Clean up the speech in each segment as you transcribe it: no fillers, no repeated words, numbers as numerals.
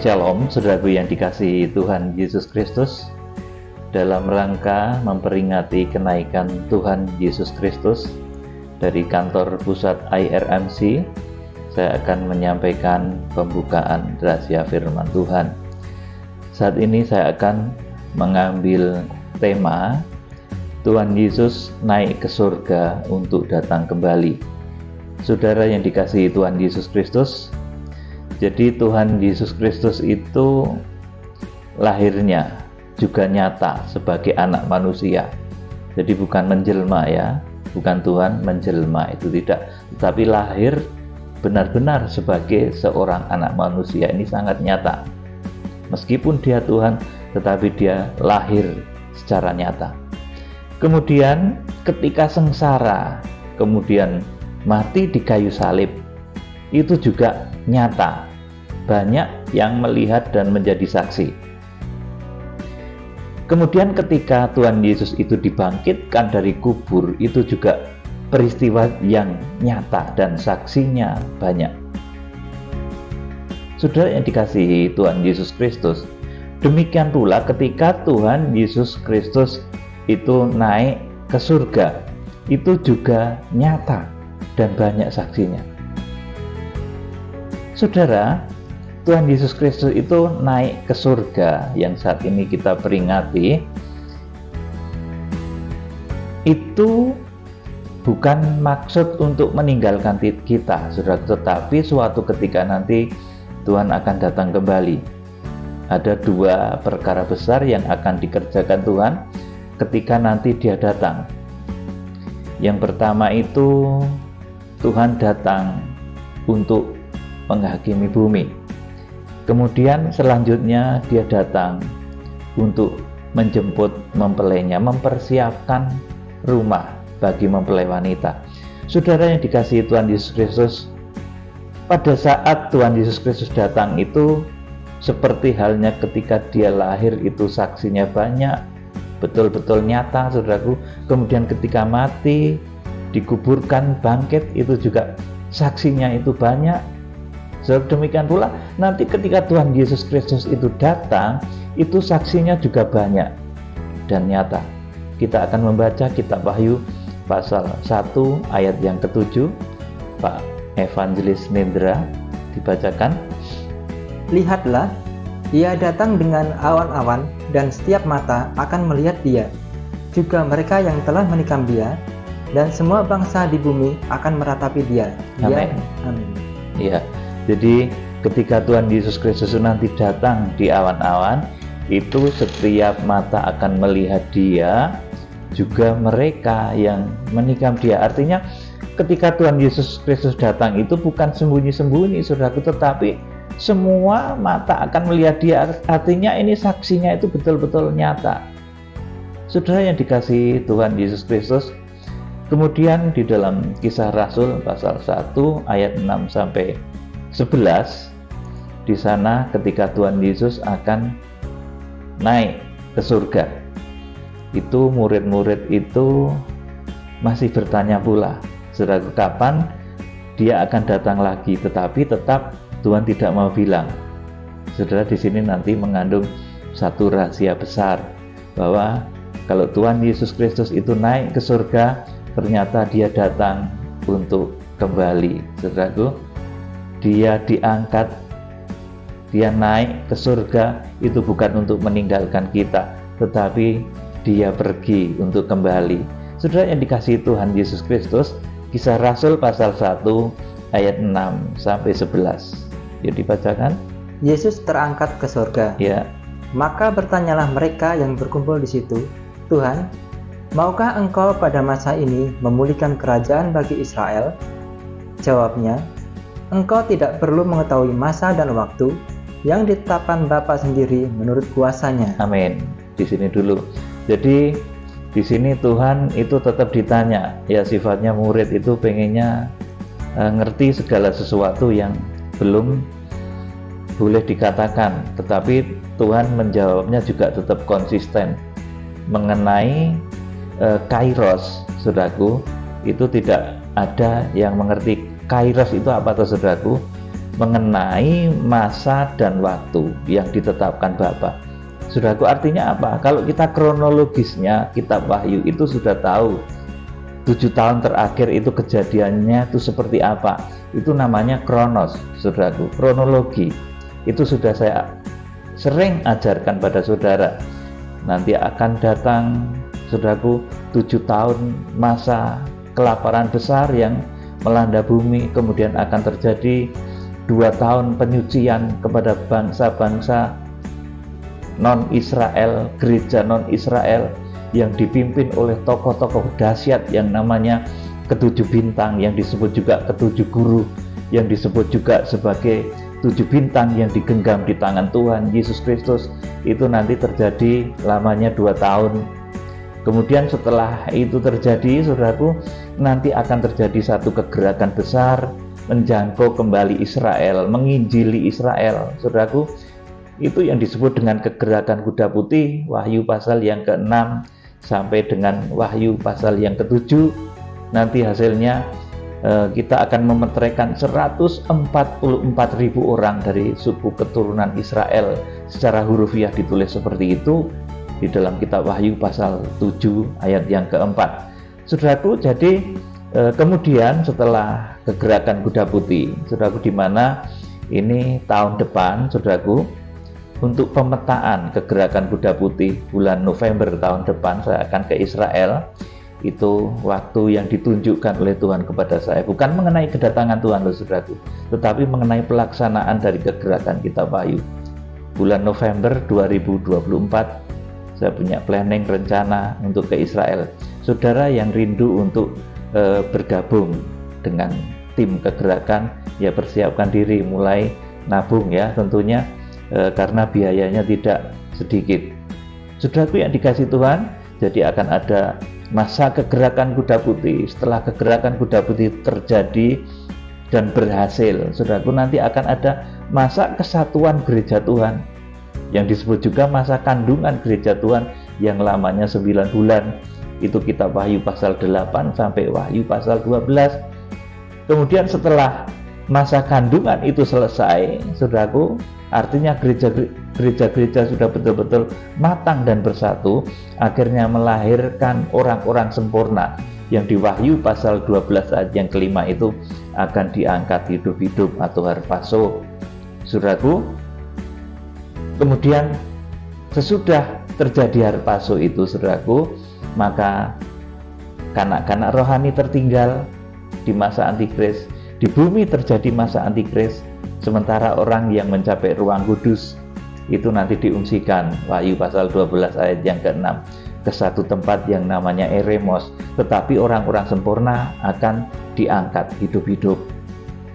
Shalom, saudaraku yang dikasihi Tuhan Yesus Kristus. Dalam rangka memperingati kenaikan Tuhan Yesus Kristus, dari kantor pusat IRMC, saya akan menyampaikan pembukaan rahasia firman Tuhan. Saat ini saya akan mengambil tema Tuhan Yesus naik ke surga untuk datang kembali. Saudara yang dikasihi Tuhan Yesus Kristus, jadi Tuhan Yesus Kristus itu lahirnya juga nyata sebagai anak manusia. Jadi bukan menjelma ya, bukan Tuhan menjelma, itu tidak, tetapi lahir benar-benar sebagai seorang anak manusia. Ini sangat nyata. Meskipun dia Tuhan, tetapi dia lahir secara nyata. Kemudian ketika sengsara, kemudian mati di kayu salib, itu juga nyata. Banyak yang melihat dan menjadi saksi. Kemudian ketika Tuhan Yesus itu dibangkitkan dari kubur, itu juga peristiwa yang nyata dan saksinya banyak. Saudara yang dikasihi Tuhan Yesus Kristus, demikian pula ketika Tuhan Yesus Kristus itu naik ke surga, itu juga nyata dan banyak saksinya. Saudara, Tuhan Yesus Kristus itu naik ke surga yang saat ini kita peringati, itu bukan maksud untuk meninggalkan kita, saudara, tetapi suatu ketika nanti Tuhan akan datang kembali. Ada dua perkara besar yang akan dikerjakan Tuhan ketika nanti dia datang. Yang pertama itu Tuhan datang untuk menghakimi bumi. Kemudian selanjutnya dia datang untuk menjemput mempelainya, mempersiapkan rumah bagi mempelai wanita. Saudara yang dikasihi Tuhan Yesus Kristus, pada saat Tuhan Yesus Kristus datang itu seperti halnya ketika dia lahir itu saksinya banyak, betul-betul nyata, saudaraku. Kemudian ketika mati, dikuburkan, bangkit, itu juga saksinya itu banyak. Demikian pula nanti ketika Tuhan Yesus Kristus itu datang, itu saksinya juga banyak dan nyata. Kita akan membaca kitab Wahyu pasal 1 ayat yang ke-7. Pak Evangelis Nendra dibacakan. Lihatlah, dia datang dengan awan-awan, dan setiap mata akan melihat dia, juga mereka yang telah menikam dia, dan semua bangsa di bumi akan meratapi dia. Amin. Amin. Ya. Jadi ketika Tuhan Yesus Kristus nanti datang di awan-awan, itu setiap mata akan melihat dia, juga mereka yang menikam dia. Artinya ketika Tuhan Yesus Kristus datang itu bukan sembunyi-sembunyi, saudaraku, tetapi semua mata akan melihat dia. Artinya ini saksinya itu betul-betul nyata. Saudara yang dikasihi Tuhan Yesus Kristus, kemudian di dalam Kisah Rasul pasal 1 ayat 6 sampai 11, di sana ketika Tuhan Yesus akan naik ke surga, itu murid-murid itu masih bertanya pula, saudara, kapan dia akan datang lagi, tetapi tetap Tuhan tidak mau bilang. Saudara, di sini nanti mengandung satu rahasia besar, bahwa kalau Tuhan Yesus Kristus itu naik ke surga, ternyata dia datang untuk kembali. Saudaraku, dia diangkat, dia naik ke surga, itu bukan untuk meninggalkan kita, tetapi dia pergi untuk kembali. Saudara yang dikasihi Tuhan Yesus Kristus, Kisah Rasul pasal 1 ayat 6 sampai 11. Yuk dibacakan. Yesus terangkat ke surga. Ya. Maka bertanyalah mereka yang berkumpul di situ, Tuhan, maukah engkau pada masa ini memulihkan kerajaan bagi Israel? Jawabnya, engkau tidak perlu mengetahui masa dan waktu yang ditetapkan Bapa sendiri menurut kuasanya. Amin. Di sini dulu. Jadi di sini Tuhan itu tetap ditanya. Ya, sifatnya murid itu pengennya ngerti segala sesuatu yang belum boleh dikatakan, tetapi Tuhan menjawabnya juga tetap konsisten mengenai kairos, saudaraku. Itu tidak ada yang mengerti. Kairos itu apa tuh, saudaraku? mengenai masa dan waktu yang ditetapkan Bapa. Saudaraku, artinya apa? Kalau kita kronologisnya kitab Wahyu itu sudah tahu 7 tahun terakhir itu kejadiannya itu seperti apa. Itu namanya kronos, saudaraku, kronologi. Itu sudah saya sering ajarkan pada saudara. Nanti akan datang, saudaraku, 7 tahun masa kelaparan besar yang melanda bumi, kemudian akan terjadi 2 tahun penyucian kepada bangsa-bangsa non-Israel, gereja non-Israel yang dipimpin oleh tokoh-tokoh dahsyat yang namanya ketujuh bintang, yang disebut juga ketujuh guru, yang disebut juga sebagai 7 bintang yang digenggam di tangan Tuhan Yesus Kristus. Itu nanti terjadi lamanya 2 tahun. Kemudian setelah itu terjadi, saudaraku, nanti akan terjadi satu kegerakan besar menjangkau kembali Israel, menginjili Israel, saudaraku. Itu yang disebut dengan kegerakan kuda putih, Wahyu pasal yang ke-6 sampai dengan Wahyu pasal yang ke-7. Nanti hasilnya kita akan memeteraikan 144.000 orang dari suku keturunan Israel. Secara hurufiah ditulis seperti itu di dalam kitab Wahyu pasal 7 ayat yang ke-4. Saudaraku, jadi kemudian setelah kegerakan kuda putih, saudaraku, di mana ini tahun depan, saudaraku, untuk pemetaan kegerakan kuda putih bulan November tahun depan saya akan ke Israel. Itu waktu yang ditunjukkan oleh Tuhan kepada saya, bukan mengenai kedatangan Tuhan, loh saudaraku, tetapi mengenai pelaksanaan dari kegerakan kitab Wahyu. Bulan November 2024 saya punya planning, rencana untuk ke Israel. Saudara yang rindu untuk bergabung dengan tim kegerakan, ya persiapkan diri, mulai nabung ya tentunya, karena biayanya tidak sedikit. Saudaraku yang dikasih Tuhan, jadi akan ada masa kegerakan kuda putih. Setelah kegerakan kuda putih terjadi dan berhasil, saudaraku, nanti akan ada masa kesatuan gereja Tuhan, yang disebut juga masa kandungan gereja Tuhan yang lamanya 9 bulan. Itu kitab Wahyu pasal 8 sampai Wahyu pasal 12. Kemudian setelah masa kandungan itu selesai, saudaraku, artinya gereja-gereja sudah betul-betul matang dan bersatu, akhirnya melahirkan orang-orang sempurna yang di Wahyu pasal 12 ayat yang ke-5 itu akan diangkat hidup-hidup atau harpazo, saudaraku. Kemudian sesudah terjadi harpazo itu, saudaraku, maka kanak-kanak rohani tertinggal di masa antikris. Di bumi terjadi masa antikris, sementara orang yang mencapai ruang kudus itu nanti diungsikan, Wahyu pasal 12 ayat yang ke-6, ke satu tempat yang namanya Eremos. Tetapi orang-orang sempurna akan diangkat hidup-hidup.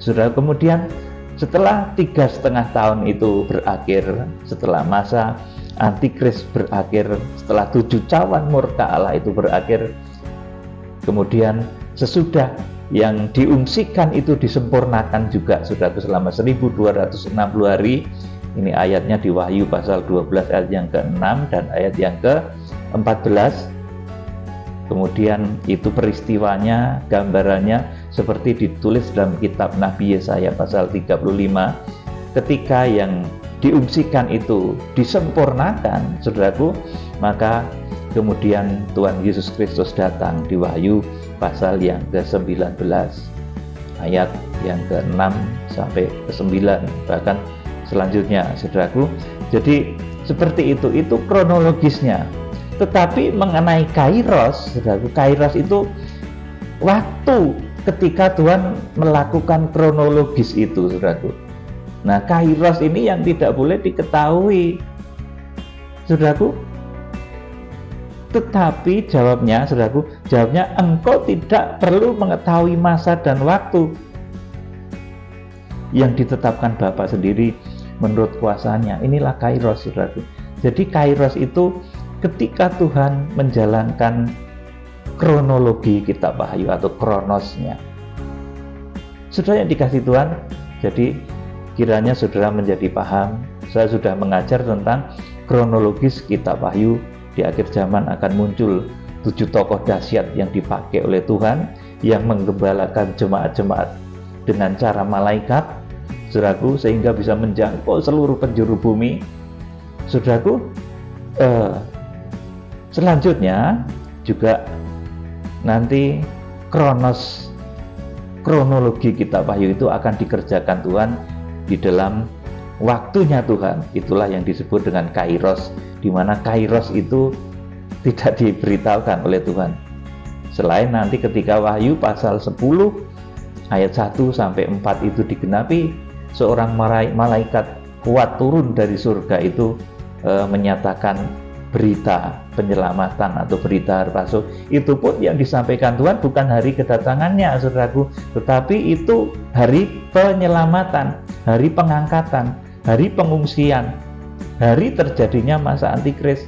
Saudara, kemudian setelah 3,5 tahun itu berakhir, setelah masa antikris berakhir, setelah 7 cawan murka Allah itu berakhir, kemudian sesudah yang diungsikan itu disempurnakan juga, saudaraku, selama 1260 hari. Ini ayatnya di Wahyu pasal 12 ayat yang ke-6 dan ayat yang ke-14. Kemudian itu peristiwanya, gambarannya seperti ditulis dalam kitab Nabi Yesaya pasal 35. Ketika yang diungsikan itu disempurnakan, saudaraku, maka kemudian Tuhan Yesus Kristus datang di Wahyu pasal yang ke-19 ayat yang ke-6 sampai ke-9, bahkan selanjutnya, saudaraku. Jadi seperti itu kronologisnya. Tetapi mengenai kairos, saudaraku, kairos itu waktu ketika Tuhan melakukan kronologis itu, saudaraku. Nah, kairos ini yang tidak boleh diketahui, saudaraku. Tetapi jawabnya, saudaraku, jawabnya engkau tidak perlu mengetahui masa dan waktu yang ditetapkan Bapa sendiri menurut kuasanya. Inilah kairos, saudaraku. Jadi kairos itu ketika Tuhan menjalankan kronologi kitab Wahyu atau kronosnya. Saudara yang dikasih Tuhan, jadi kiranya saudara menjadi paham. Saya sudah mengajar tentang kronologis kitab Wahyu. Di akhir zaman akan muncul 7 tokoh dahsyat yang dipakai oleh Tuhan, yang menggembalakan jemaat-jemaat dengan cara malaikat. saudaraku, sehingga bisa menjangkau seluruh penjuru bumi. Saudaraku, selanjutnya juga nanti kronologi kitab Wahyu itu akan dikerjakan Tuhan di dalam waktunya Tuhan. Itulah yang disebut dengan kairos, di mana kairos itu tidak diberitahukan oleh Tuhan. Selain nanti ketika Wahyu pasal 10 ayat 1 sampai 4 itu digenapi, seorang malaikat kuat turun dari surga itu menyatakan berita penyelamatan atau berita palsu. Itu pun yang disampaikan Tuhan bukan hari kedatangannya, saudaraku, tetapi itu hari penyelamatan, hari pengangkatan, hari pengungsian, hari terjadinya masa antikris.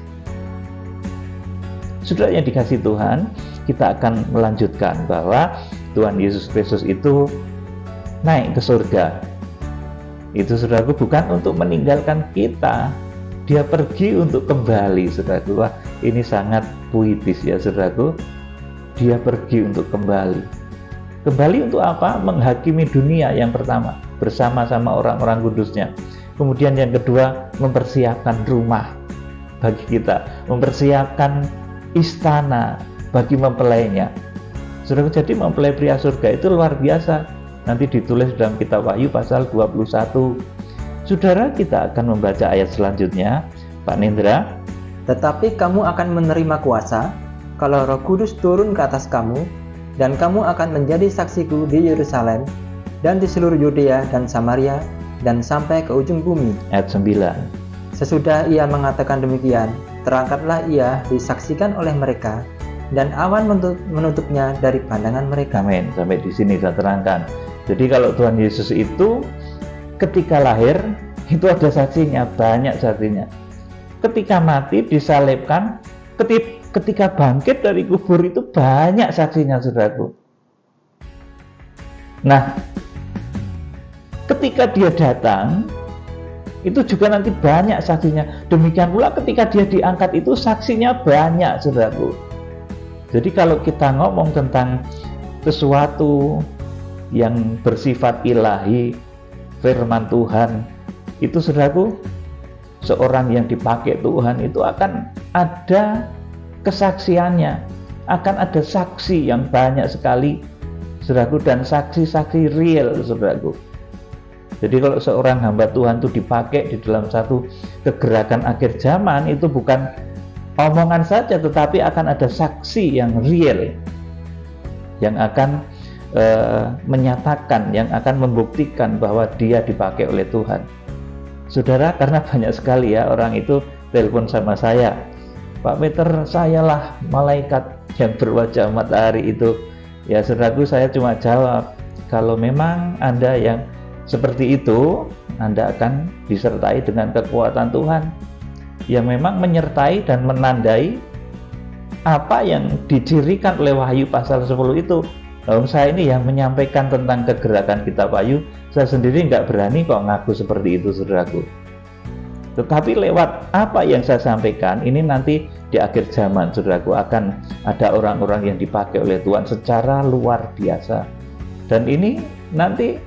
Saudara yang dikasih Tuhan, kita akan melanjutkan bahwa Tuhan Yesus Kristus itu naik ke surga. Itu, saudaraku, bukan untuk meninggalkan kita. Dia pergi untuk kembali, saudaraku. Wah, ini sangat puitis ya, saudaraku. Dia pergi untuk kembali. Kembali untuk apa? Menghakimi dunia yang pertama, bersama-sama orang-orang kudusnya. Kemudian yang kedua, mempersiapkan rumah bagi kita, mempersiapkan istana bagi mempelainya. Saudaraku, jadi mempelai pria surga itu luar biasa. Nanti ditulis dalam kitab Wahyu pasal 21. Saudara, kita akan membaca ayat selanjutnya, Pak Nindra. Tetapi kamu akan menerima kuasa kalau Roh Kudus turun ke atas kamu, dan kamu akan menjadi saksiku di Yerusalem dan di seluruh Yudea dan Samaria dan sampai ke ujung bumi. Ayat 9. Sesudah ia mengatakan demikian, terangkatlah ia disaksikan oleh mereka, dan awan menutupnya dari pandangan mereka. Amin. Sampai di sini saya terangkan. Jadi kalau Tuhan Yesus itu ketika lahir itu ada saksinya, banyak saksinya. Ketika mati disalibkan, ketika bangkit dari kubur itu banyak saksinya, saudaraku. Nah, ketika dia datang itu juga nanti banyak saksinya. Demikian pula ketika dia diangkat itu saksinya banyak, saudaraku. Jadi kalau kita ngomong tentang sesuatu yang bersifat ilahi, firman Tuhan, itu, saudaraku, seorang yang dipakai Tuhan itu akan ada kesaksiannya, akan ada saksi yang banyak sekali, saudaraku, dan saksi-saksi real, saudaraku. Jadi kalau seorang hamba Tuhan itu dipakai di dalam satu kegerakan akhir zaman, itu bukan omongan saja, tetapi akan ada saksi yang real, yang akan menyatakan, yang akan membuktikan bahwa dia dipakai oleh Tuhan. Saudara, karena banyak sekali ya orang itu telepon sama saya, Pak Peter, sayalah malaikat yang berwajah matahari itu. Ya, saudaraku, saya cuma jawab, kalau memang Anda yang seperti itu, Anda akan disertai dengan kekuatan Tuhan yang memang menyertai dan menandai apa yang dicirikan oleh Wahyu pasal 10 itu. Lalu saya ini yang menyampaikan tentang kegerakan kitab Wahyu, saya sendiri nggak berani kok ngaku seperti itu, saudaraku. Tetapi lewat apa yang saya sampaikan, ini nanti di akhir zaman, saudaraku, akan ada orang-orang yang dipakai oleh Tuhan secara luar biasa. Dan ini nanti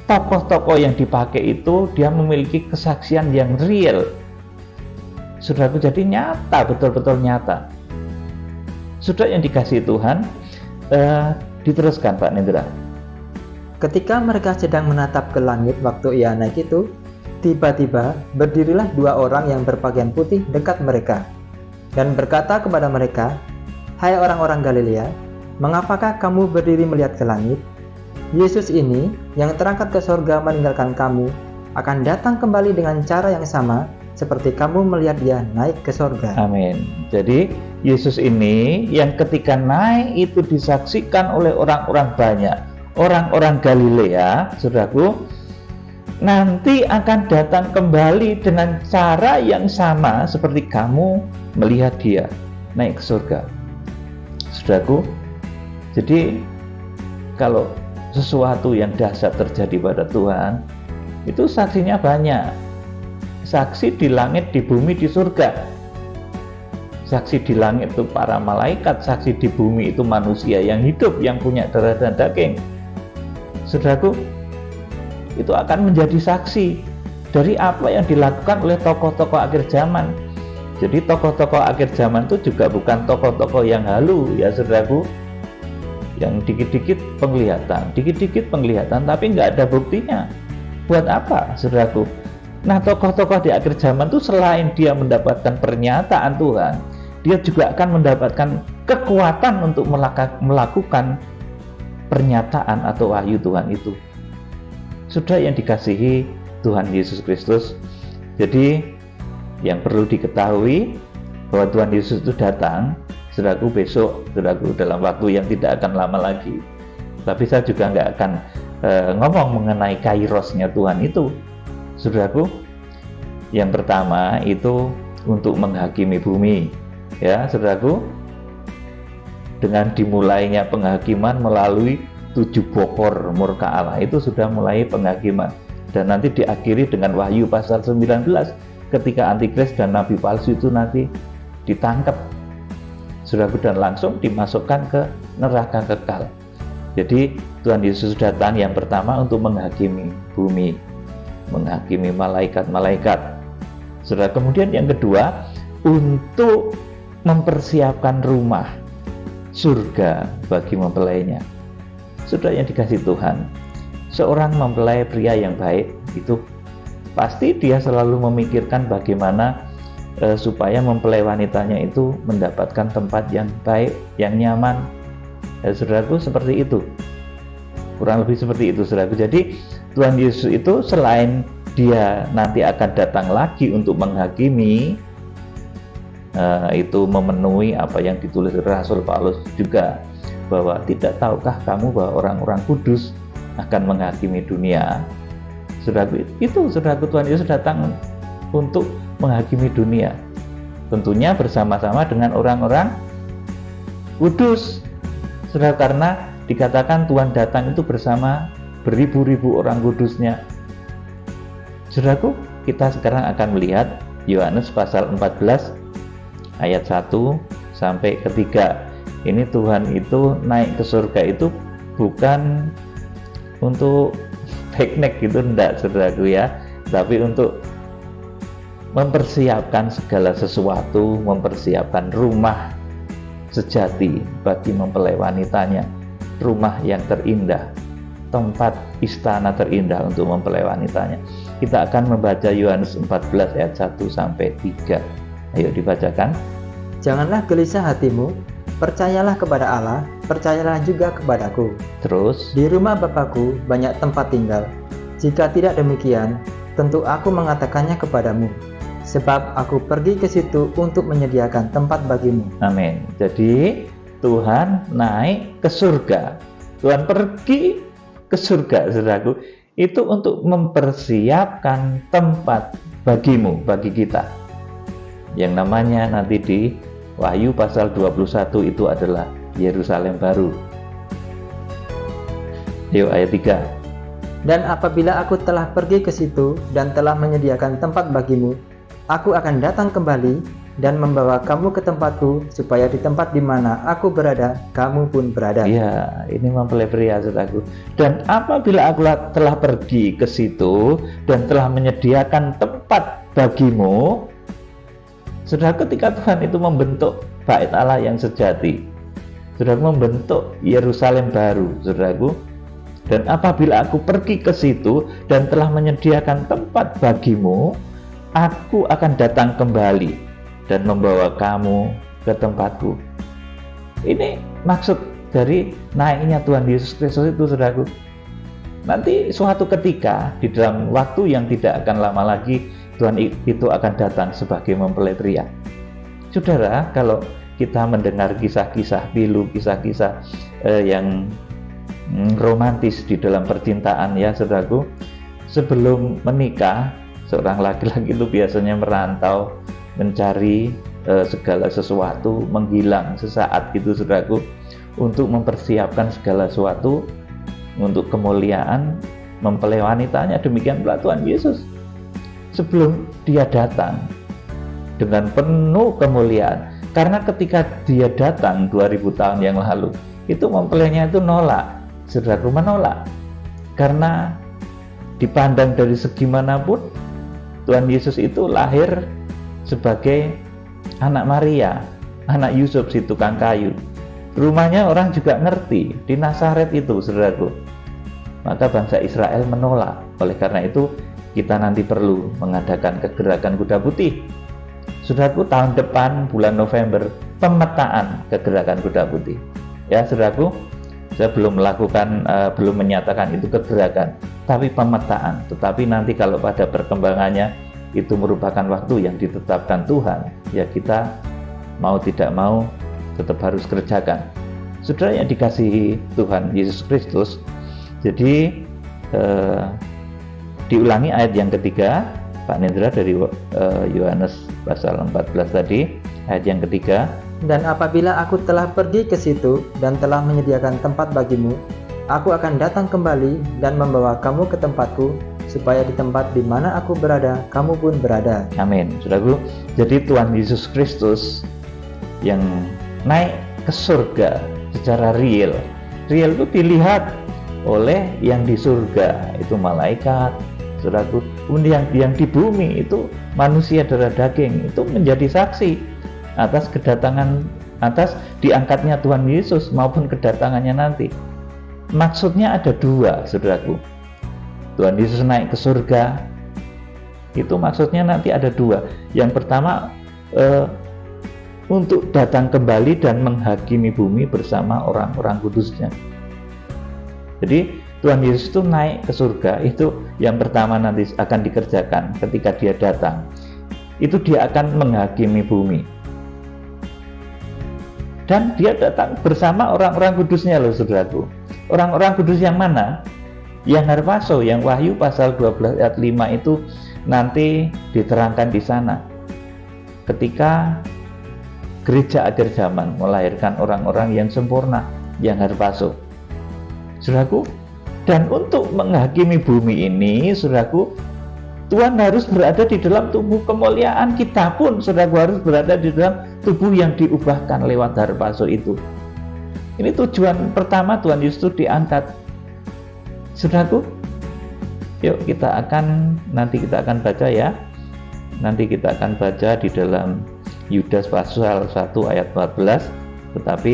tokoh-tokoh yang dipakai itu, dia memiliki kesaksian yang real, saudaraku, jadi nyata, betul-betul nyata. Saudara yang dikasihi Tuhan, diteruskan Pak Nindra. Ketika mereka sedang menatap ke langit waktu ia naik itu, tiba-tiba berdirilah dua orang yang berpakaian putih dekat mereka, dan berkata kepada mereka, "Hai orang-orang Galilea, mengapakah kamu berdiri melihat ke langit? Yesus ini yang terangkat ke sorga meninggalkan kamu, akan datang kembali dengan cara yang sama, seperti kamu melihat dia naik ke sorga." Amin. Jadi Yesus ini yang ketika naik itu disaksikan oleh orang-orang banyak, orang-orang Galilea, saudaraku, nanti akan datang kembali dengan cara yang sama seperti kamu melihat dia naik ke surga, saudaraku. Jadi kalau sesuatu yang dahsyat terjadi pada Tuhan, itu saksinya banyak. Saksi di langit, di bumi, di surga. Saksi di langit itu para malaikat, saksi di bumi itu manusia yang hidup, yang punya darah dan daging. Saudaraku, itu akan menjadi saksi dari apa yang dilakukan oleh tokoh-tokoh akhir zaman. Jadi tokoh-tokoh akhir zaman itu juga bukan tokoh-tokoh yang halu ya saudaraku, yang dikit-dikit penglihatan tapi nggak ada buktinya. Buat apa saudaraku? Nah, tokoh-tokoh di akhir zaman itu selain dia mendapatkan pernyataan Tuhan, dia juga akan mendapatkan kekuatan untuk melakukan pernyataan atau wahyu Tuhan itu. Sudah yang dikasihi Tuhan Yesus Kristus. Jadi yang perlu diketahui bahwa Tuhan Yesus itu datang, saudaraku, besok, saudaraku, dalam waktu yang tidak akan lama lagi. Tapi saya juga nggak akan ngomong mengenai kairosnya Tuhan itu, saudaraku. Yang pertama itu untuk menghakimi bumi, ya saudaraku, dengan dimulainya penghakiman melalui 7 bokor murka Allah, itu sudah mulai penghakiman, dan nanti diakhiri dengan Wahyu pasal 19 ketika antikris dan nabi palsu itu nanti ditangkap, saudaraku, dan langsung dimasukkan ke neraka kekal. Jadi Tuhan Yesus datang yang pertama untuk menghakimi bumi, menghakimi malaikat-malaikat, saudara. Kemudian yang kedua untuk mempersiapkan rumah surga bagi mempelainya. Saudara yang dikasih Tuhan, seorang mempelai pria yang baik itu pasti dia selalu memikirkan bagaimana supaya mempelai wanitanya itu mendapatkan tempat yang baik, yang nyaman. Saudaraku, seperti itu, kurang lebih seperti itu, saudaraku. Jadi Tuhan Yesus itu selain dia nanti akan datang lagi untuk menghakimi, itu memenuhi apa yang ditulis Rasul Paulus juga, bahwa tidak tahukah kamu bahwa orang-orang kudus akan menghakimi dunia. Saudaraku, itu saudaraku, Tuhan Yesus datang untuk menghakimi dunia, tentunya bersama-sama dengan orang-orang kudus, saudara, karena dikatakan Tuhan datang itu bersama beribu-ribu orang kudusnya. Saudaraku, kita sekarang akan melihat Yohanes pasal 14 ayat 1 sampai 3. Ini Tuhan itu naik ke surga itu bukan untuk piknik gitu, enggak saudaraku ya, tapi untuk mempersiapkan segala sesuatu, mempersiapkan rumah sejati bagi mempelai wanitanya, rumah yang terindah, tempat istana terindah untuk mempelai wanitanya. Kita akan membaca Yohanes 14 ayat 1 sampai 3. Ayo dibacakan. Janganlah gelisah hatimu, percayalah kepada Allah, percayalah juga kepadaku. Terus, di rumah Bapakku banyak tempat tinggal. Jika tidak demikian, tentu aku mengatakannya kepadamu, sebab aku pergi ke situ untuk menyediakan tempat bagimu. Amin. Jadi Tuhan naik ke surga, Tuhan pergi ke surga, saudaraku, itu untuk mempersiapkan tempat bagimu, bagi kita, yang namanya nanti di Wahyu pasal 21 itu adalah Yerusalem baru. Yuk ayat 3. Dan apabila aku telah pergi ke situ dan telah menyediakan tempat bagimu, aku akan datang kembali dan membawa kamu ke tempatku, supaya di tempat di mana aku berada, kamu pun berada. Iya, ini mempelai pria, saudaraku. Dan apabila aku telah pergi ke situ dan telah menyediakan tempat bagimu, saudara, ketika Tuhan itu membentuk bait Allah yang sejati, saudara, membentuk Yerusalem baru, saudaraku. Dan apabila aku pergi ke situ dan telah menyediakan tempat bagimu, aku akan datang kembali dan membawa kamu ke tempatku. Ini maksud dari naiknya Tuhan Yesus Kristus itu, saudaraku. Nanti suatu ketika di dalam waktu yang tidak akan lama lagi, Tuhan itu akan datang sebagai mempelai pria. Saudara, kalau kita mendengar kisah-kisah pilu, kisah-kisah yang romantis di dalam percintaan, ya saudaraku, sebelum menikah, seorang laki-laki itu biasanya merantau, mencari segala sesuatu, menghilang sesaat gitu, saudaraku, untuk mempersiapkan segala sesuatu untuk kemuliaan mempelai wanitanya. Demikian pula Tuhan Yesus, sebelum dia datang dengan penuh kemuliaan, karena ketika dia datang 2000 tahun yang lalu, itu mempelainya itu nolak, saudaraku, menolak, karena dipandang dari segi manapun, Tuhan Yesus itu lahir sebagai anak Maria, anak Yusuf si tukang kayu. Rumahnya orang juga ngerti, di Nazaret itu, saudaraku. Maka bangsa Israel menolak. Oleh karena itu, kita nanti perlu mengadakan kegerakan kuda putih. Saudaraku, tahun depan bulan November, pemetaan kegerakan kuda putih. Ya, saudaraku, saya belum melakukan, belum menyatakan itu kegerakan, tapi pemetaan. Tetapi nanti kalau pada perkembangannya itu merupakan waktu yang ditetapkan Tuhan, ya kita mau tidak mau tetap harus kerjakan. Saudara yang dikasihi Tuhan Yesus Kristus, jadi diulangi ayat yang ketiga, Pak Nendra, dari Yohanes pasal 14 tadi, ayat yang ketiga. Dan apabila aku telah pergi ke situ dan telah menyediakan tempat bagimu, aku akan datang kembali dan membawa kamu ke tempatku, supaya di tempat di mana aku berada, kamu pun berada. Amin. Saudaraku, jadi Tuhan Yesus Kristus yang naik ke surga secara real itu dilihat oleh yang di surga, itu malaikat, saudaraku. Kemudian yang di bumi itu manusia darah daging, itu menjadi saksi atas kedatangan, atas diangkatnya Tuhan Yesus maupun kedatangannya nanti. Maksudnya ada dua, saudaraku. Tuhan Yesus naik ke surga, itu maksudnya nanti ada dua. Yang pertama, untuk datang kembali dan menghakimi bumi bersama orang-orang kudusnya. Jadi Tuhan Yesus itu naik ke surga, itu yang pertama nanti akan dikerjakan ketika dia datang. Itu dia akan menghakimi bumi. Dan dia datang bersama orang-orang kudusnya loh, saudaraku. Orang-orang kudus yang mana? Yang harpaso, yang Wahyu pasal 12 ayat 5 itu nanti diterangkan di sana. Ketika gereja akhir zaman melahirkan orang-orang yang sempurna, yang harpaso. Saudaraku, dan untuk menghakimi bumi ini, saudaraku, Tuhan harus berada di dalam tubuh kemuliaan. Kita pun, saudaraku, harus berada di dalam tubuh yang diubahkan lewat harpaso itu. Ini tujuan pertama Tuhan Yesus diangkat. Saudaraku, yuk nanti kita akan baca ya. Nanti kita akan baca di dalam Yudas pasal 1 ayat 14. Tetapi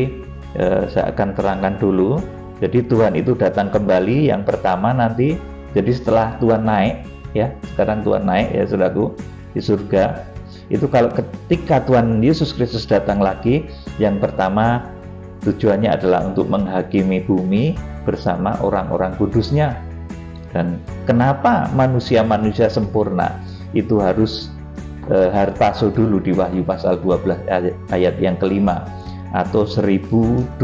saya akan terangkan dulu. Jadi Tuhan itu datang kembali yang pertama nanti. Jadi setelah Tuhan naik, ya, sekarang Tuhan naik ya saudaraku di surga. Itu kalau ketika Tuhan Yesus Kristus datang lagi, yang pertama tujuannya adalah untuk menghakimi bumi bersama orang-orang kudusnya. Dan kenapa manusia-manusia sempurna itu harus harpaso dulu di Wahyu pasal 12 ayat yang kelima, atau 1260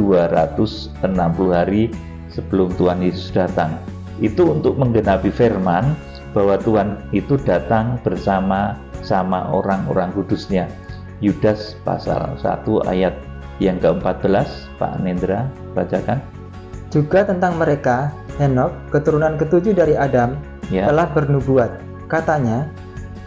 hari sebelum Tuhan Yesus datang. Itu untuk menggenapi firman bahwa Tuhan itu datang bersama-sama orang-orang kudusnya. Yudas pasal 1 ayat yang ke-14, Pak Nendra bacakan. Juga tentang mereka, Henok, keturunan ketujuh dari Adam, Ya. telah bernubuat. Katanya,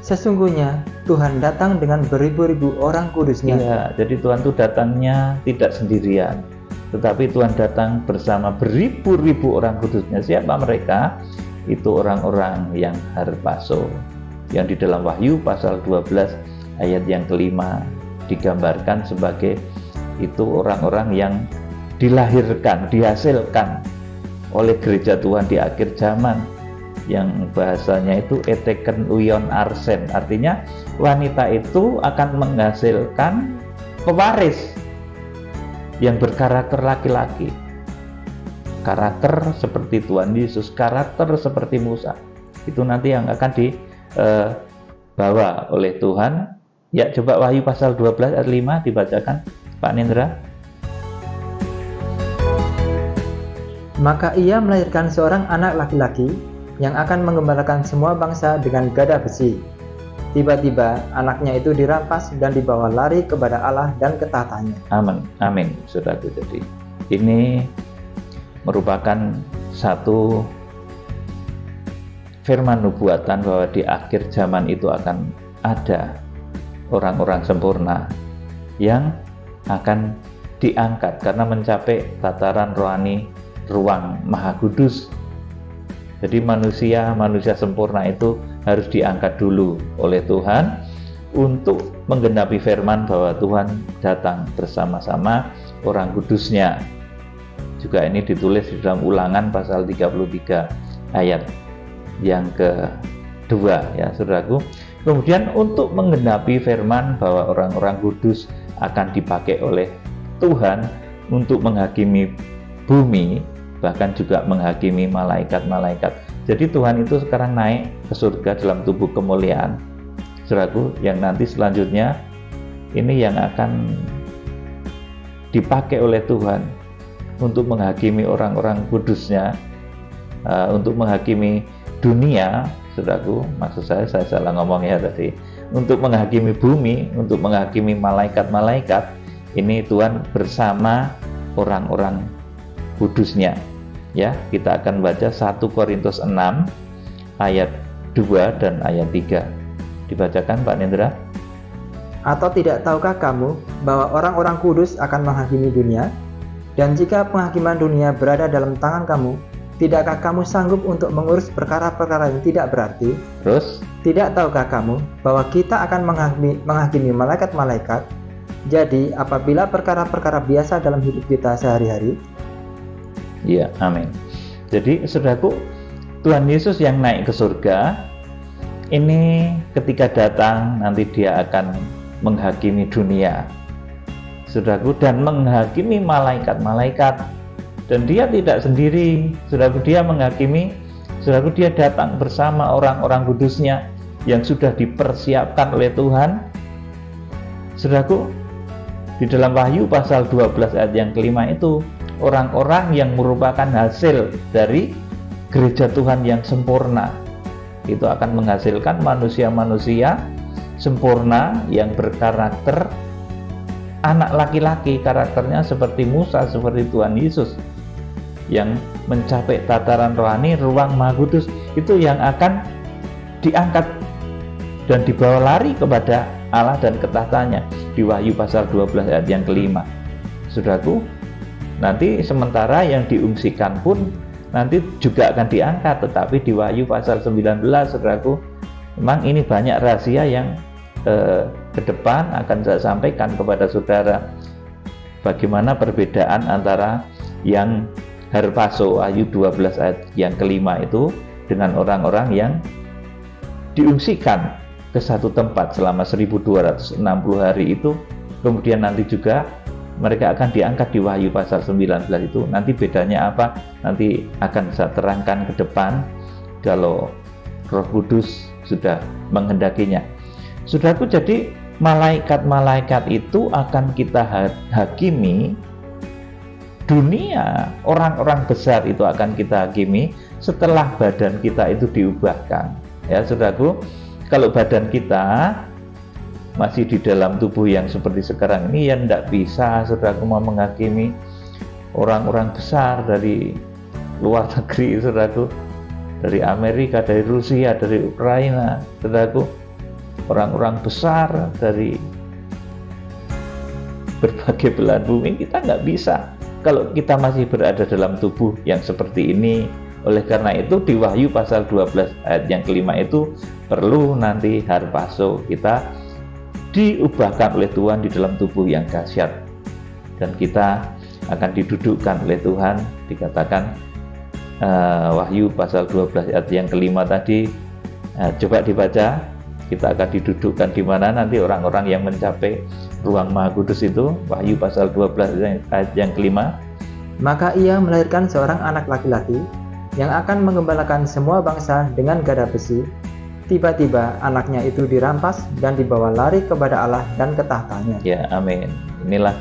sesungguhnya Tuhan datang dengan beribu-ribu orang kudusnya. Iya, jadi Tuhan itu datangnya tidak sendirian, tetapi Tuhan datang bersama beribu-ribu orang kudusnya. Siapa mereka? Itu orang-orang yang harpaso, yang di dalam Wahyu pasal 12 ayat yang kelima digambarkan sebagai itu orang-orang yang dilahirkan, dihasilkan oleh gereja Tuhan di akhir zaman, yang bahasanya itu eteken uion arsen, artinya wanita itu akan menghasilkan pewaris yang berkarakter laki-laki, karakter seperti Tuhan Yesus, karakter seperti Musa. Itu nanti yang akan dibawa oleh Tuhan. Ya, coba Wahyu pasal 12 ayat 5 dibacakan Pak Nendra. Maka ia melahirkan seorang anak laki-laki yang akan menggembalakan semua bangsa dengan gada besi. Tiba-tiba anaknya itu dirampas dan dibawa lari kepada Allah dan ketahatannya. Amin, amin, saudaraku. Jadi ini merupakan satu firman nubuatan bahwa di akhir zaman itu akan ada orang-orang sempurna yang akan diangkat karena mencapai tataran rohani ruang Maha Kudus. Jadi manusia sempurna itu harus diangkat dulu oleh Tuhan untuk menggenapi firman bahwa Tuhan datang bersama-sama orang kudusnya. Juga ini ditulis di dalam Ulangan pasal 33 ayat yang kedua, ya saudaraku. Kemudian untuk menggenapi firman bahwa orang-orang kudus akan dipakai oleh Tuhan untuk menghakimi bumi, bahkan juga menghakimi malaikat-malaikat. Jadi Tuhan itu sekarang naik ke surga dalam tubuh kemuliaan, saudaraku, yang nanti selanjutnya ini yang akan dipakai oleh Tuhan untuk menghakimi orang-orang kudusnya, untuk menghakimi dunia, saudaraku. Maksud saya salah ngomong ya tadi, untuk menghakimi bumi, untuk menghakimi malaikat-malaikat. Ini Tuhan bersama orang-orang kudusnya, ya. Kita akan baca 1 Korintus 6 ayat 2 dan ayat 3. Dibacakan Pak Nendra. Atau tidak tahukah kamu bahwa orang-orang kudus akan menghakimi dunia? Dan jika penghakiman dunia berada dalam tangan kamu, tidakkah kamu sanggup untuk mengurus perkara-perkara yang tidak berarti? Terus, tidak tahukah kamu bahwa kita akan menghakimi malaikat-malaikat? Jadi, apabila perkara-perkara biasa dalam hidup kita sehari-hari? ya, amin. Jadi, saudaraku, Tuhan Yesus yang naik ke surga, ini ketika datang nanti dia akan menghakimi dunia, saudaraku, dan menghakimi malaikat-malaikat. Dan dia tidak sendiri, saudaraku, dia menghakimi, saudaraku, dia datang bersama orang-orang kudusnya yang sudah dipersiapkan oleh Tuhan. Saudaraku, di dalam Wahyu pasal 12 ayat yang kelima itu, orang-orang yang merupakan hasil dari gereja Tuhan yang sempurna, itu akan menghasilkan manusia-manusia sempurna yang berkarakter anak laki-laki, karakternya seperti Musa, seperti Tuhan Yesus, yang mencapai tataran rohani, ruang Maha Kudus, itu yang akan diangkat dan dibawa lari kepada Allah dan ketahtanya di Wahyu pasal 12 ayat yang kelima. Saudaraku, nanti sementara yang diungsikan pun nanti juga akan diangkat, tetapi di Wahyu pasal 19, saudaraku, memang ini banyak rahasia yang ke depan akan saya sampaikan kepada saudara, bagaimana perbedaan antara yang harpazo Wahyu 12 ayat yang kelima itu dengan orang-orang yang diungsikan ke satu tempat selama 1260 hari itu. Kemudian nanti juga mereka akan diangkat di Wahyu pasal 19 itu. Nanti bedanya apa? Nanti akan saya terangkan ke depan kalau Roh Kudus sudah menghendakinya. Saudaraku, jadi malaikat-malaikat itu akan kita hakimi, dunia, orang-orang besar itu akan kita hakimi setelah badan kita itu diubahkan. Ya, saudaraku, kalau badan kita masih di dalam tubuh yang seperti sekarang ini, ya tidak bisa, saudaraku, mau menghakimi orang-orang besar dari luar negeri, saudaraku, dari Amerika, dari Rusia, dari Ukraina, saudaraku, orang-orang besar dari berbagai belahan bumi. Kita nggak bisa kalau kita masih berada dalam tubuh yang seperti ini. Oleh karena itu di Wahyu pasal 12 ayat yang kelima itu perlu nanti harpazo, kita diubahkan oleh Tuhan di dalam tubuh yang dahsyat, dan kita akan didudukkan oleh Tuhan. Dikatakan Wahyu pasal 12 ayat yang kelima tadi, coba dibaca, kita akan didudukkan di mana nanti orang-orang yang mencapai ruang Maha Kudus itu. Wahyu pasal 12 ayat yang kelima. Maka ia melahirkan seorang anak laki-laki yang akan menggembalakan semua bangsa dengan gada besi. Tiba-tiba anaknya itu dirampas dan dibawa lari kepada Allah dan ketahtanya. Ya, amin. Inilah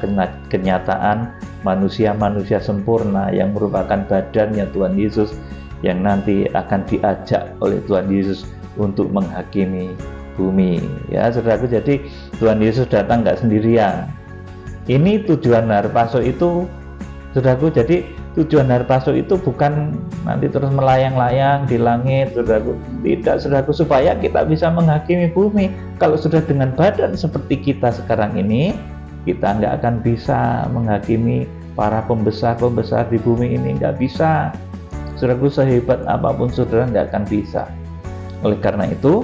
kenyataan manusia-manusia sempurna yang merupakan badannya Tuhan Yesus, yang nanti akan diajak oleh Tuhan Yesus untuk menghakimi bumi. Ya, saudaraku, jadi Tuhan Yesus datang nggak sendirian. Ini tujuan harpazo itu, saudaraku. Jadi tujuan harpazo itu bukan nanti terus melayang-layang di langit, saudaraku. Tidak, saudaraku, supaya kita bisa menghakimi bumi. Kalau sudah dengan badan seperti kita sekarang ini, kita nggak akan bisa menghakimi para pembesar-pembesar di bumi ini, nggak bisa. Saudaraku, sehebat apapun saudara nggak akan bisa. Oleh karena itu,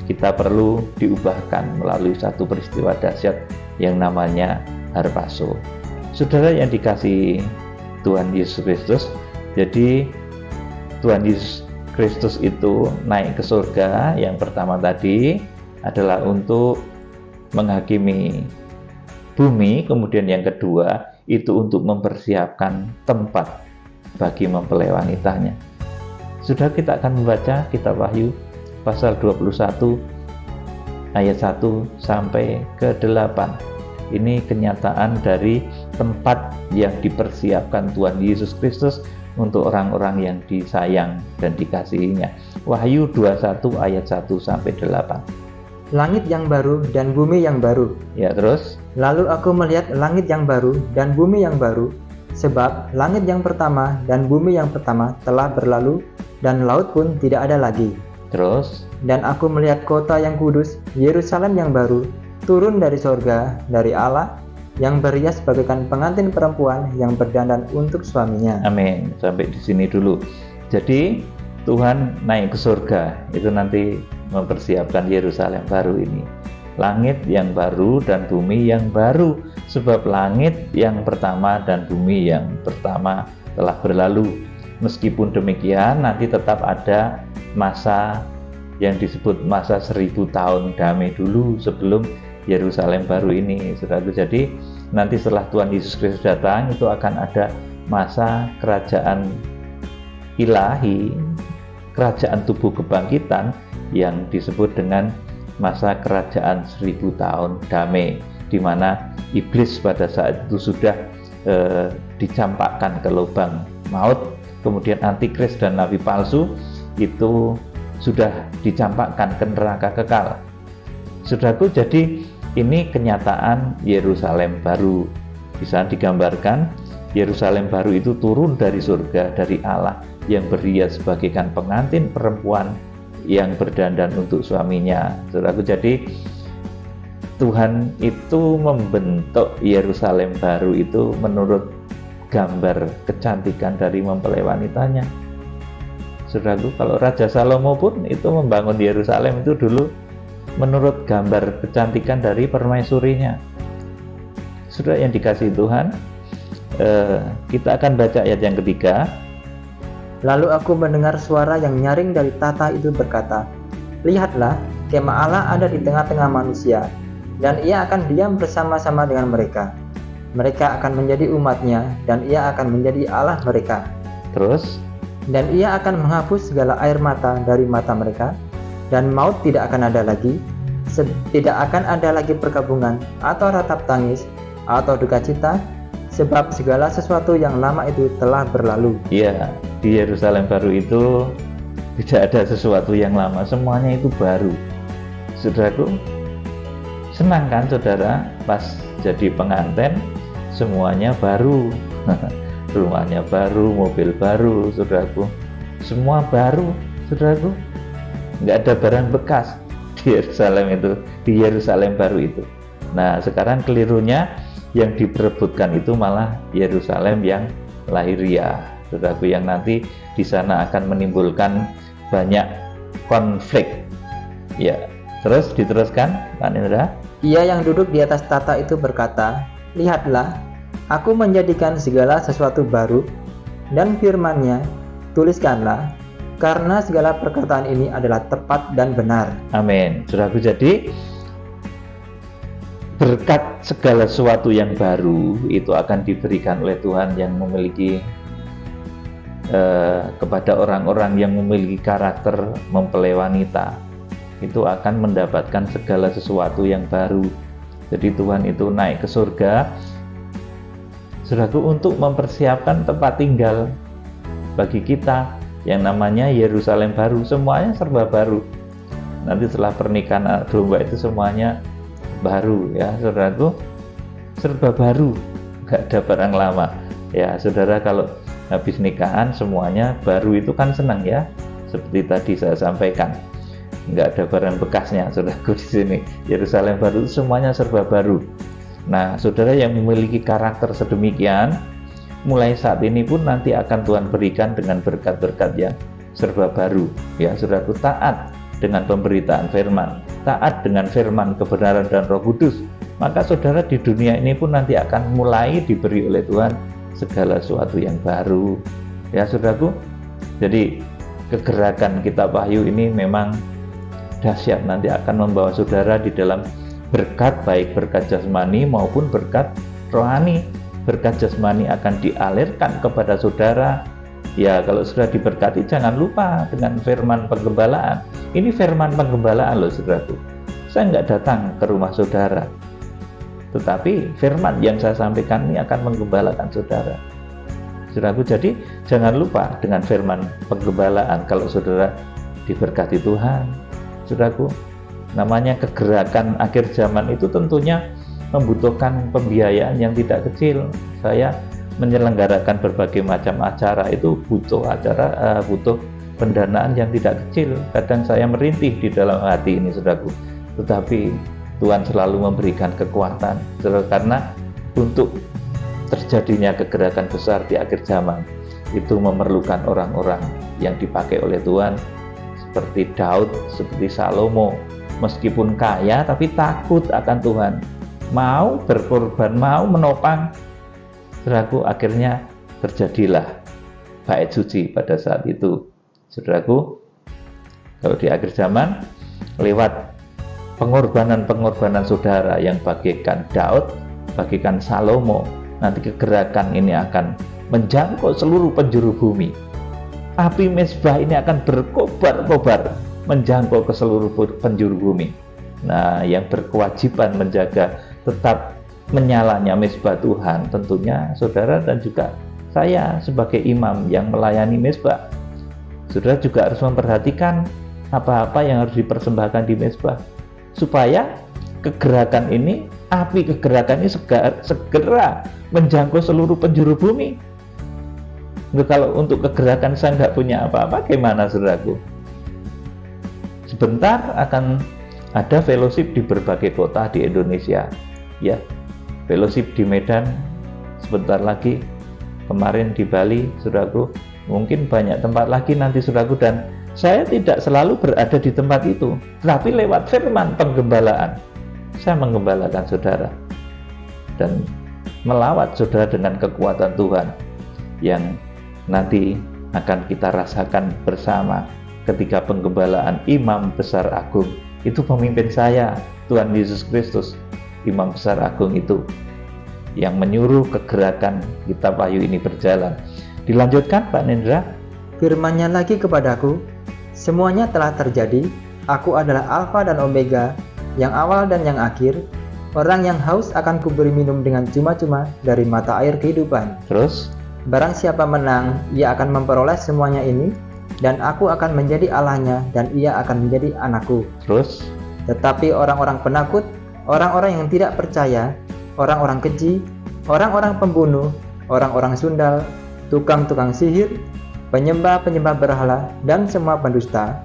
kita perlu diubahkan melalui satu peristiwa dahsyat yang namanya harpazo. Saudara yang dikasihi Tuhan Yesus Kristus, jadi Tuhan Yesus Kristus itu naik ke surga. Yang pertama tadi adalah untuk menghakimi bumi, kemudian yang kedua itu untuk mempersiapkan tempat bagi mempelai wanitanya. Sudah, kita akan membaca kitab Wahyu pasal 21 ayat 1 sampai ke 8. Ini kenyataan dari tempat yang dipersiapkan Tuhan Yesus Kristus untuk orang-orang yang disayang dan dikasihinya. Wahyu 21 ayat 1 sampai 8. Langit yang baru dan bumi yang baru. Ya, terus? Lalu aku melihat langit yang baru dan bumi yang baru, sebab langit yang pertama dan bumi yang pertama telah berlalu, dan laut pun tidak ada lagi. Terus? Dan aku melihat kota yang kudus, Yerusalem yang baru, turun dari sorga, dari Allah, yang berhias bagaikan pengantin perempuan yang berdandan untuk suaminya. Amin. Sampai di sini dulu. Jadi Tuhan naik ke surga, itu nanti mempersiapkan Yerusalem baru ini. Langit yang baru dan bumi yang baru, sebab langit yang pertama dan bumi yang pertama telah berlalu. Meskipun demikian, nanti tetap ada masa yang disebut masa 1000 tahun damai dulu sebelum Yerusalem baru ini, saudaraku. Jadi nanti setelah Tuhan Yesus Kristus datang, itu akan ada masa kerajaan ilahi, kerajaan tubuh kebangkitan yang disebut dengan masa kerajaan 1000 tahun damai, di mana iblis pada saat itu sudah dicampakkan ke lubang maut, kemudian antikris dan nabi palsu itu sudah dicampakkan ke neraka kekal. Saudaraku, jadi ini kenyataan Yerusalem baru. Bisa digambarkan, Yerusalem baru itu turun dari surga, dari Allah, yang berhias bagaikan pengantin perempuan yang berdandan untuk suaminya. Saudaraku, jadi Tuhan itu membentuk Yerusalem baru itu menurut gambar kecantikan dari mempelai wanitanya. Saudaraku, kalau Raja Salomo pun itu membangun Yerusalem itu dulu menurut gambar kecantikan dari permaisurinya. Saudara yang dikasihi Tuhan, kita akan baca ayat yang ketiga. Lalu aku mendengar suara yang nyaring dari tahta itu berkata, "Lihatlah, kemah Allah ada di tengah-tengah manusia, dan ia akan diam bersama-sama dengan mereka. Mereka akan menjadi umatnya, dan ia akan menjadi Allah mereka. Terus? Dan ia akan menghapus segala air mata dari mata mereka, dan maut tidak akan ada lagi, tidak akan ada lagi perkabungan, atau ratap tangis, atau duka cita, sebab segala sesuatu yang lama itu telah berlalu." Iya, di Yerusalem baru itu tidak ada sesuatu yang lama, semuanya itu baru. Saudaraku, senang kan saudara pas jadi pengantin semuanya baru. Rumahnya baru, mobil baru, saudaraku, semua baru, saudaraku. Nggak ada barang bekas di Yerusalem itu, di Yerusalem baru itu. Nah, sekarang kelirunya yang diperebutkan itu malah Yerusalem yang lahiriah, saudaraku, yang nanti di sana akan menimbulkan banyak konflik. Ya, terus diteruskan, Pak Indra. Ia yang duduk di atas tahta itu berkata, "Lihatlah, aku menjadikan segala sesuatu baru, dan firman-Nya, tuliskanlah, karena segala perkataan ini adalah tepat dan benar." Amin. Saudaraku, jadi berkat segala sesuatu yang baru itu akan diberikan oleh Tuhan yang memiliki kepada orang-orang yang memiliki karakter mempelai wanita, itu akan mendapatkan segala sesuatu yang baru. Jadi Tuhan itu naik ke surga, saudaraku, untuk mempersiapkan tempat tinggal bagi kita yang namanya Yerusalem baru. Semuanya serba baru. Nanti setelah pernikahan domba itu semuanya baru, ya saudaraku, serba baru, nggak ada barang lama. Ya saudara, kalau habis nikahan semuanya baru itu kan senang ya, seperti tadi saya sampaikan, nggak ada barang bekasnya, saudaraku. Di sini Yerusalem baru itu semuanya serba baru. Nah, saudara yang memiliki karakter sedemikian, mulai saat ini pun nanti akan Tuhan berikan dengan berkat-berkat yang serba baru. Ya, saudaraku, taat dengan pemberitaan firman, taat dengan firman kebenaran dan Roh Kudus, maka saudara di dunia ini pun nanti akan mulai diberi oleh Tuhan segala sesuatu yang baru. Ya, saudaraku, jadi kegerakan Kitab Wahyu ini memang dahsyat, nanti akan membawa saudara di dalam berkat, baik berkat jasmani maupun berkat rohani. Berkat jasmani akan dialirkan kepada saudara. Ya, kalau sudah diberkati jangan lupa dengan firman penggembalaan. Ini firman penggembalaan loh, saudaraku. Saya nggak datang ke rumah saudara, tetapi firman yang saya sampaikan ini akan menggembalakan saudara. Saudaraku, jadi jangan lupa dengan firman penggembalaan kalau saudara diberkati Tuhan. Saudaraku, namanya kegerakan akhir zaman itu tentunya membutuhkan pembiayaan yang tidak kecil. Saya menyelenggarakan berbagai macam acara itu butuh pendanaan yang tidak kecil. Kadang saya merintih di dalam hati ini, saudaraku, tetapi Tuhan selalu memberikan kekuatan, karena untuk terjadinya kegerakan besar di akhir zaman itu memerlukan orang-orang yang dipakai oleh Tuhan, seperti Daud, seperti Salomo, meskipun kaya tapi takut akan Tuhan, mau berkorban, mau menopang. Saudaraku, akhirnya terjadilah bait suci pada saat itu. Saudaraku, kalau di akhir zaman lewat pengorbanan saudara yang bagikan Daud, bagikan Salomo, nanti kegerakan ini akan menjangkau seluruh penjuru bumi. Api mezbah ini akan berkobar-kobar menjangkau ke seluruh penjuru bumi. Nah, yang berkewajiban menjaga tetap menyalanya mezbah Tuhan tentunya saudara dan juga saya sebagai imam yang melayani mezbah. Saudara juga harus memperhatikan apa-apa yang harus dipersembahkan di mezbah, supaya kegerakan ini, api kegerakan ini segera menjangkau seluruh penjuru bumi. Kalau untuk kegerakan saya nggak punya apa-apa, gimana, saudaraku? Sebentar akan ada fellowship di berbagai kota di Indonesia. Ya, fellowship di Medan sebentar lagi, kemarin di Bali, saudaraku, mungkin banyak tempat lagi nanti, saudaraku, dan saya tidak selalu berada di tempat itu, tapi lewat firman penggembalaan saya menggembalakan saudara dan melawat saudara dengan kekuatan Tuhan yang nanti akan kita rasakan bersama ketika penggembalaan Imam Besar Agung. Itu pemimpin saya, Tuhan Yesus Kristus, Imam Besar Agung itu yang menyuruh kegerakan Kitab Wahyu ini berjalan. Dilanjutkan, Pak Nendra. Firman-Nya lagi kepadaku, semuanya telah terjadi, aku adalah Alfa dan Omega, yang awal dan yang akhir. Orang yang haus akan kuberi minum dengan cuma-cuma dari mata air kehidupan. Terus, barang siapa menang, ia akan memperoleh semuanya ini, dan aku akan menjadi Allahnya, dan ia akan menjadi anakku. Terus, tetapi orang-orang penakut, orang-orang yang tidak percaya, orang-orang keji, orang-orang pembunuh, orang-orang sundal, tukang-tukang sihir, penyembah-penyembah berhala, dan semua pendusta,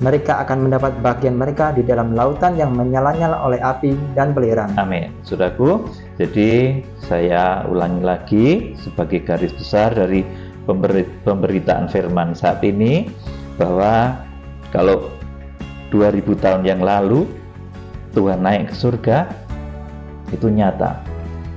mereka akan mendapat bagian mereka di dalam lautan yang menyala-nyala oleh api dan belerang. Amin. Saudaraku, jadi saya ulangi lagi sebagai garis besar dari pemberitaan firman saat ini, bahwa kalau 2000 tahun yang lalu Tuhan naik ke surga, itu nyata,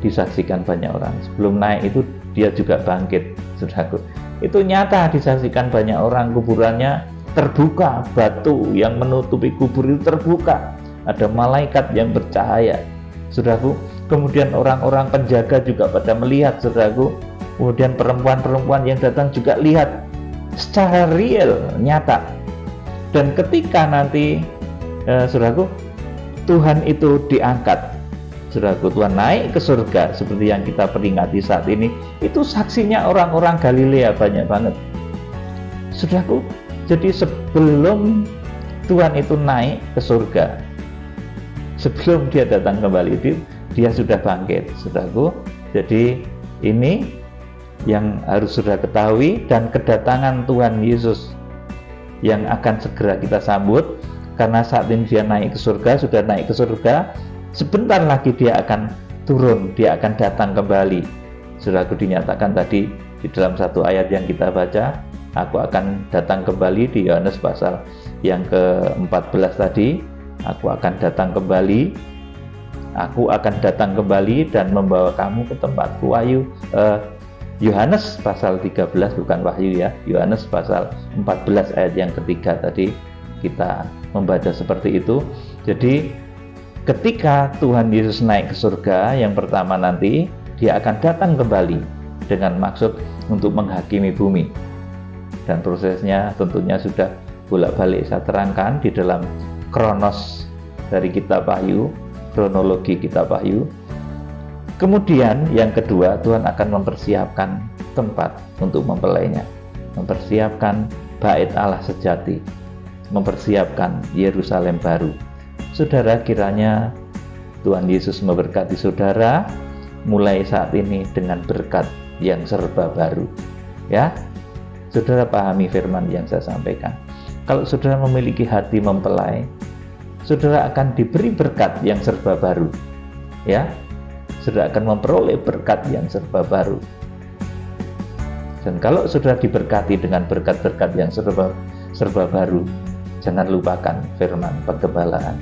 disaksikan banyak orang. Sebelum naik itu dia juga bangkit, saudaraku. Itu nyata disaksikan banyak orang, kuburannya terbuka, batu yang menutupi kubur itu terbuka, ada malaikat yang bercahaya, saudaraku. Kemudian orang-orang penjaga juga pada melihat, saudaraku. Kemudian perempuan-perempuan yang datang juga lihat secara real, nyata. Dan ketika nanti saudaraku, Tuhan itu diangkat, saudaraku, Tuhan naik ke surga seperti yang kita peringati saat ini, itu saksinya orang-orang Galilea banyak banget, saudaraku. Jadi sebelum Tuhan itu naik ke surga, sebelum dia datang kembali, dia sudah bangkit, saudaraku. Jadi ini yang harus sudah ketahui, dan kedatangan Tuhan Yesus yang akan segera kita sambut, karena saat ini dia naik ke surga, sudah naik ke surga, sebentar lagi dia akan turun, dia akan datang kembali Saudaraku, dinyatakan tadi di dalam satu ayat yang kita baca, aku akan datang kembali di Yohanes pasal yang ke-14 tadi, aku akan datang kembali, aku akan datang kembali dan membawa kamu ke tempatku. Yohanes pasal 13, bukan Wahyu ya, Yohanes pasal 14 ayat yang ketiga tadi kita membaca seperti itu. Jadi ketika Tuhan Yesus naik ke surga, yang pertama nanti dia akan datang kembali dengan maksud untuk menghakimi bumi, dan prosesnya tentunya sudah bolak-balik saya terangkan di dalam kronos dari kitab Wahyu, kronologi kitab Wahyu. Kemudian yang kedua, Tuhan akan mempersiapkan tempat untuk mempelainya, mempersiapkan bait Allah sejati, mempersiapkan Yerusalem baru. Saudara, kiranya Tuhan Yesus memberkati saudara mulai saat ini dengan berkat yang serba baru. Ya, saudara pahami firman yang saya sampaikan. Kalau saudara memiliki hati mempelai, saudara akan diberi berkat yang serba baru. Ya, saudara akan memperoleh berkat yang serba baru. Dan kalau saudara diberkati dengan berkat-berkat yang serba baru, jangan lupakan firman penggebalaan.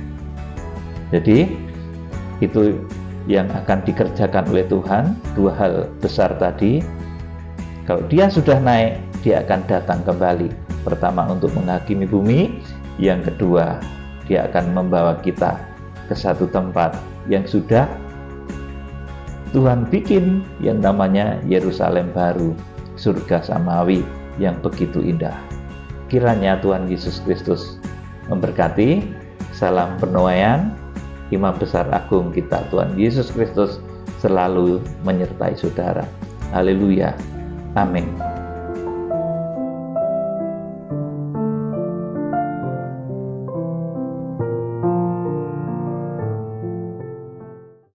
Jadi itu yang akan dikerjakan oleh Tuhan, dua hal besar tadi. Kalau dia sudah naik, dia akan datang kembali. Pertama untuk menghakimi bumi, yang kedua dia akan membawa kita ke satu tempat yang sudah Tuhan bikin, yang namanya Yerusalem baru, surga samawi yang begitu indah. Kiranya Tuhan Yesus Kristus memberkati. Salam penuaian. Imam besar agung kita Tuhan Yesus Kristus selalu menyertai saudara. Haleluya. Amin.